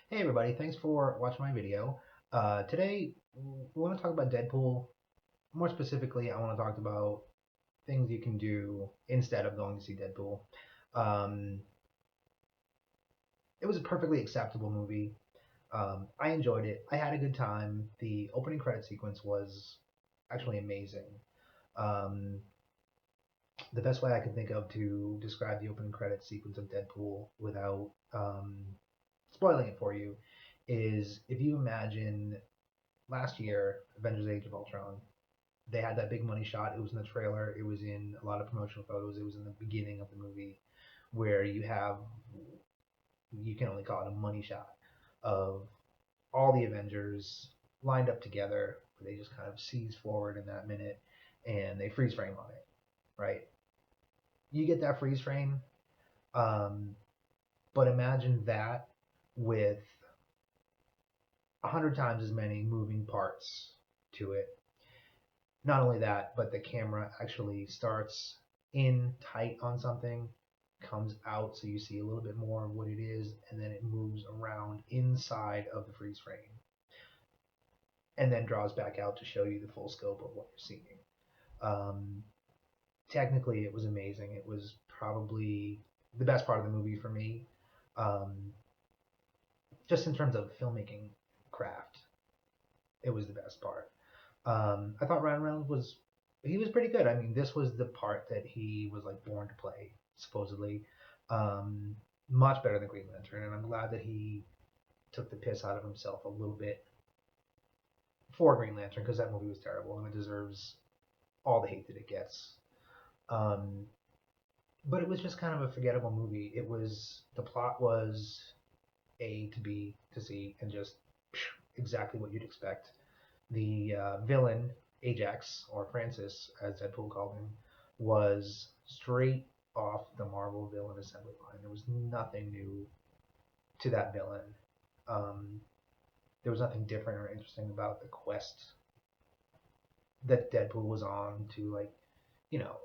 Hey everybody, thanks for watching my video. Today we want to talk about Deadpool. More specifically, I want to talk about things you can do instead of going to see Deadpool. Um, it was a perfectly acceptable movie. I enjoyed it. I had a good time. The opening credit sequence was actually amazing. Um, the best way I can think of to describe the opening credit sequence of Deadpool without spoiling it for you is if you imagine last year, Avengers: Age of Ultron, they had that big money shot. It was in the trailer. It was in a lot of promotional photos. It was in the beginning of the movie, where you can only call it a money shot of all the Avengers lined up together. Where they just kind of seize forward in that minute, and they freeze frame on it. Right? You get that freeze frame, um, but imagine that with 100 times as many moving parts to it. Not only that, but the camera actually starts in tight on something, comes out so you see a little bit more of what it is, and then it moves around inside of the freeze frame, and then draws back out to show you the full scope of what you're seeing. Um, Technically, it was amazing. It was probably the best part of the movie for me, um, just in terms of filmmaking craft. It was the best part. I thought Ryan Reynolds was pretty good. I mean, this was the part that he was like born to play, supposedly. Um, Much better than Green Lantern, and I'm glad that he took the piss out of himself a little bit for Green Lantern because that movie was terrible and it deserves all the hate that it gets. Um, but it was just kind of a forgettable movie. The plot was A to B to C and just exactly what you'd expect. The villain, Ajax, or Francis, as Deadpool called him, was straight off the Marvel villain assembly line. There was nothing new to that villain. Um, there was nothing different or interesting about the quest that Deadpool was on to, like,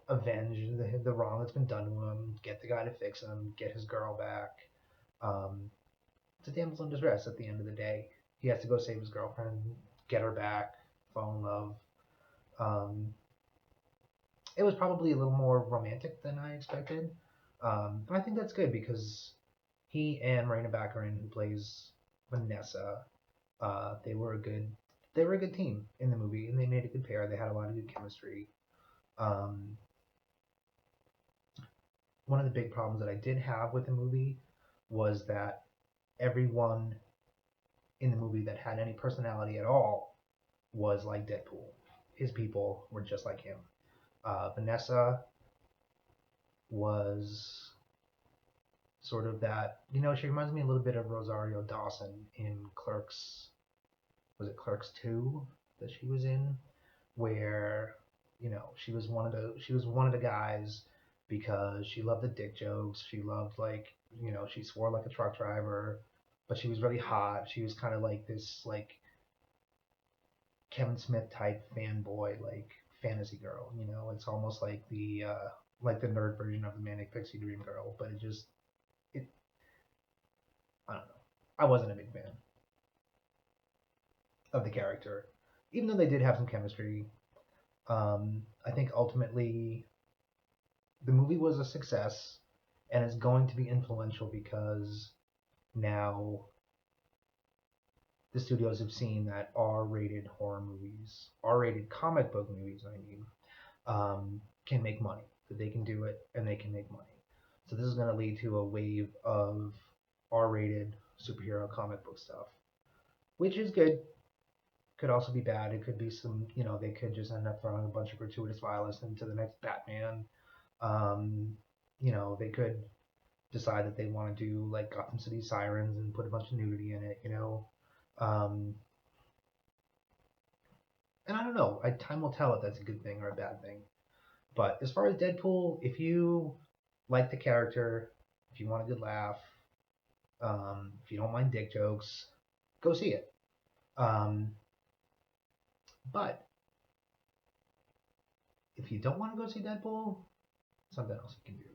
avenge the wrong that's been done to him, get the guy to fix him, get his girl back. Um, it's a damsel in distress at the end of the day. He has to go save his girlfriend, get her back, fall in love. Um, it was probably a little more romantic than I expected. But I think that's good because he and Marina Baccarin, who plays Vanessa, they were a good team in the movie, and they made a good pair. They had a lot of good chemistry. Um, One of the big problems that I did have with the movie was that everyone in the movie that had any personality at all was like Deadpool. His people were just like him. Vanessa was sort of that. She reminds me a little bit of Rosario Dawson in Clerks. Was it Clerks 2 that she was in? Where, she was one of the guys because she loved the dick jokes. She loved, like, she swore like a truck driver, but she was really hot. She was kind of like this, like, Kevin Smith type fanboy, like, fantasy girl. It's almost like the nerd version of the Manic Pixie Dream Girl, but it I don't know. I wasn't a big fan of the character, even though they did have some chemistry. I think ultimately the movie was a success, and it's going to be influential because now the studios have seen that R-rated horror movies, R-rated comic book movies, I mean, can make money. That they can do it and they can make money. So this is going to lead to a wave of R-rated superhero comic book stuff, which is good. Could also be bad. It could be they could just end up throwing a bunch of gratuitous violence into the next Batman. Um, they could decide that they want to do like Gotham City Sirens and put a bunch of nudity in it. Um, and I don't know. Time will tell if that's a good thing or a bad thing. But as far as Deadpool, if you like the character, if you want a good laugh, if you don't mind dick jokes, go see it. Um, but if you don't want to go see Deadpool, something else you can do.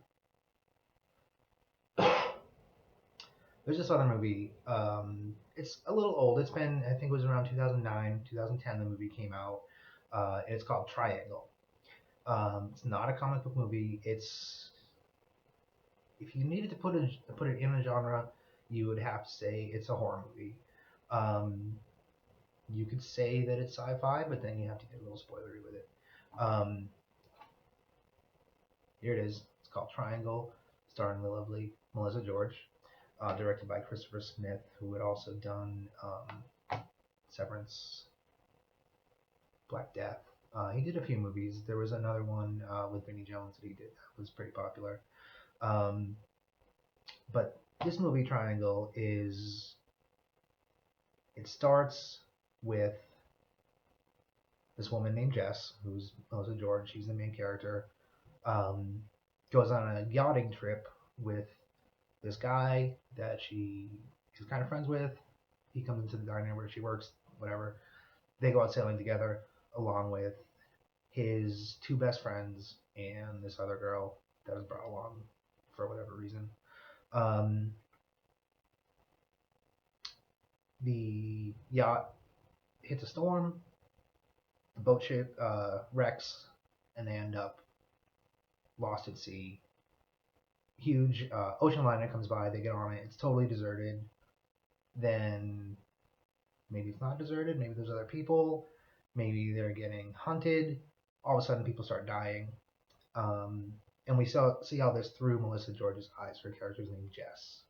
There's this other movie. It's a little old. It's been, I think it was around 2009, 2010. The movie came out. And it's called Triangle. It's not a comic book movie. It's, if you needed to put it in a genre, you would have to say it's a horror movie. Um, you could say that it's sci-fi, but then you have to get a little spoilery with it. Um, Here it is. It's called Triangle, starring the lovely Melissa George, directed by Christopher Smith, who had also done Severance, Black Death. He did a few movies. There was another one with Vinnie Jones that he did that was pretty popular. Um, but this movie, Triangle, it starts with this woman named Jess, who's Melissa George. She's the main character. Um, Goes on a yachting trip with this guy that she's kind of friends with. He comes into the diner where she works, whatever. They go out sailing together, along with his two best friends and this other girl that was brought along for whatever reason. Um, the yacht hits a storm, the boat ship wrecks, and they end up lost at sea. Huge ocean liner comes by, they get on it, it's totally deserted. Then maybe it's not deserted, maybe there's other people, maybe they're getting hunted. All of a sudden, people start dying. Um, and we see all this through Melissa George's eyes. Her character's named Jess.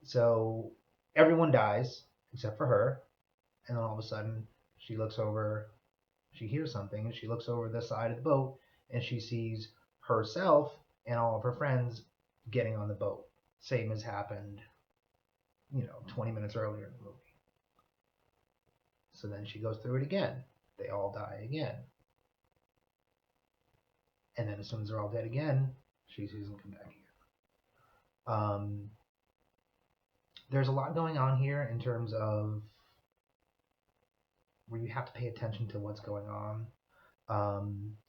So everyone dies except for her, and then all of a sudden, she looks over, she hears something, and she looks over the side of the boat, and she sees herself and all of her friends getting on the boat. Same as happened, 20 minutes earlier in the movie. So then she goes through it again. They all die again. And then as soon as they're all dead again, she sees them come back again. There's a lot going on here in terms of where you have to pay attention to what's going on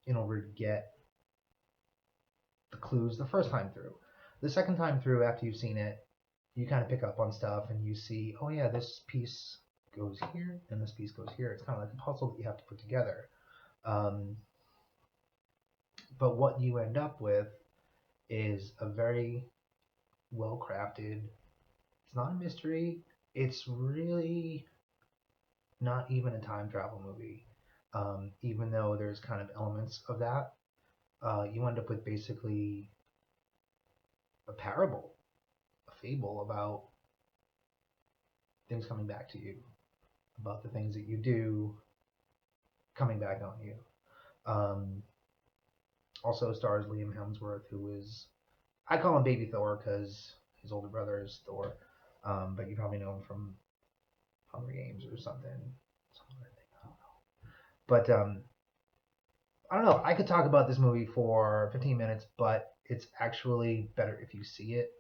in order to get the clues the first time through. The second time through, after you've seen it, you kind of pick up on stuff and you see, oh yeah, this piece goes here and this piece goes here. It's kind of like a puzzle that you have to put together. But what you end up with is a very well crafted. It's not a mystery. It's really not even a time travel movie. Even though there's kind of elements of that, you end up with basically a parable, a fable about things coming back to you, about the things that you do coming back on you. Also stars Liam Hemsworth, who is, I call him Baby Thor because his older brother is Thor, but you probably know him from Hunger Games or something. Some other thing, I don't know. But I don't know. I could talk about this movie for 15 minutes, but it's actually better if you see it.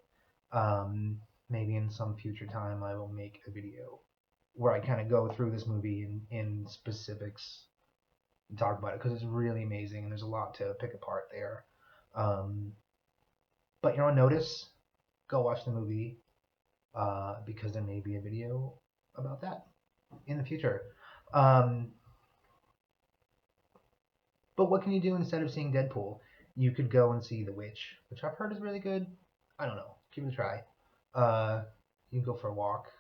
Maybe in some future time I will make a video where I kind of go through this movie in specifics and talk about it because it's really amazing and there's a lot to pick apart there. But you're on notice. Go watch the movie because there may be a video about that in the future. But what can you do instead of seeing Deadpool? You could go and see The Witch, which I've heard is really good. I don't know. Give it a try. You can go for a walk.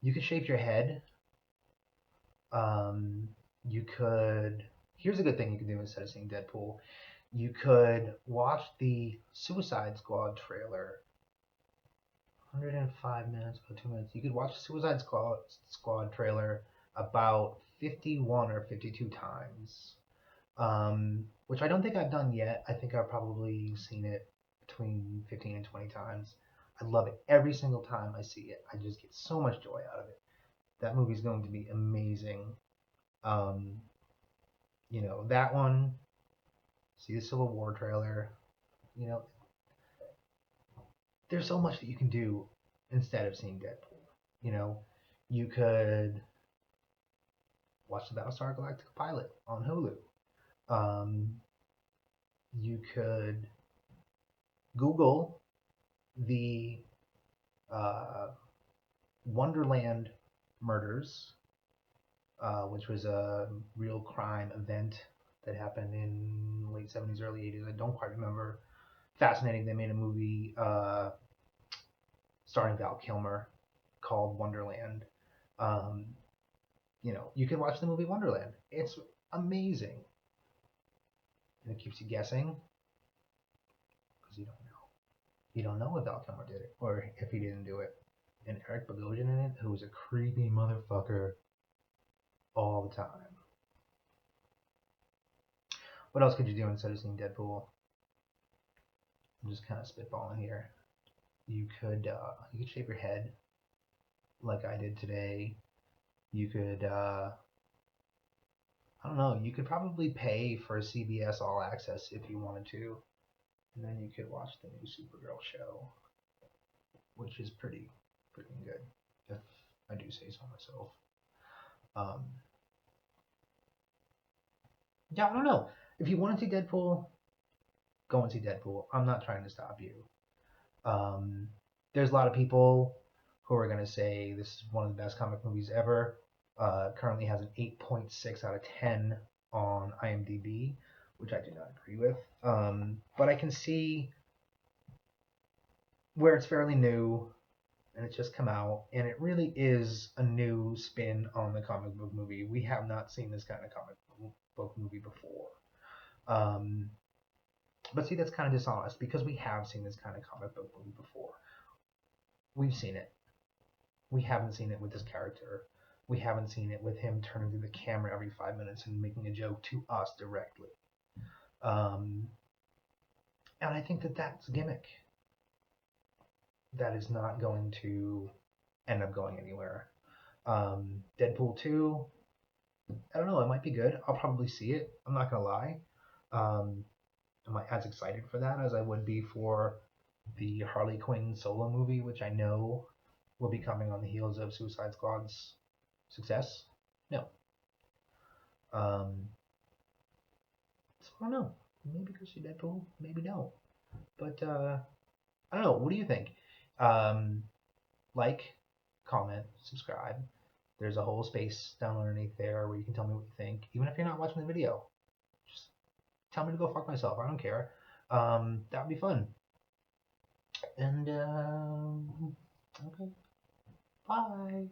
You could shave your head. You could. Here's a good thing you could do instead of seeing Deadpool. You could watch the Suicide Squad trailer. 105 minutes, about 2 minutes. You could watch the Suicide Squad trailer about 51 or 52 times. Which I don't think I've done yet. I think I've probably seen it between 15 and 20 times. I love it. Every single time I see it, I just get so much joy out of it. That movie's going to be amazing. That one, see the Civil War trailer. There's so much that you can do instead of seeing Deadpool. You could watch the Battlestar Galactica pilot on Hulu. You could Google, the uh, Wonderland murders, which was a real crime event that happened in late 70s, early 80s. I don't quite remember. Fascinating. They made a movie starring Val Kilmer called Wonderland. Um, you can watch the movie Wonderland. It's amazing. And it keeps you guessing because you don't know. You don't know if Val Kilmer did it or if he didn't do it. And Eric Bogosian in it, who's a creepy motherfucker all the time. What else could you do instead of seeing Deadpool? I'm just kind of spitballing here. You could shave your head like I did today. You could I don't know. You could probably pay for CBS All Access if you wanted to, and then you could watch the new Supergirl show, which is pretty freaking good, if I do say so myself. Um, yeah, I don't know. If you want to see Deadpool, go and see Deadpool. I'm not trying to stop you. Um, there's a lot of people who are going to say this is one of the best comic movies ever. Currently has an 8.6 out of 10 on IMDb, which I do not agree with. But I can see where it's fairly new and it's just come out, and it really is a new spin on the comic book movie. We have not seen this kind of comic book movie before. But see, that's kind of dishonest because we have seen this kind of comic book movie before. We've seen it. We haven't seen it with this character. We haven't seen it with him turning to the camera every 5 minutes and making a joke to us directly. And I think that that's a gimmick that is not going to end up going anywhere. Deadpool 2, I don't know, it might be good. I'll probably see it. I'm not going to lie. I'm not as excited for that as I would be for the Harley Quinn solo movie, which I know will be coming on the heels of Suicide Squad's success. No. So I don't know. Maybe go see Deadpool, maybe no. But I don't know. What do you think? Um, like, comment, subscribe. There's a whole space down underneath there where you can tell me what you think, even if you're not watching the video. Just tell me to go fuck myself. I don't care. That would be fun. And okay, bye.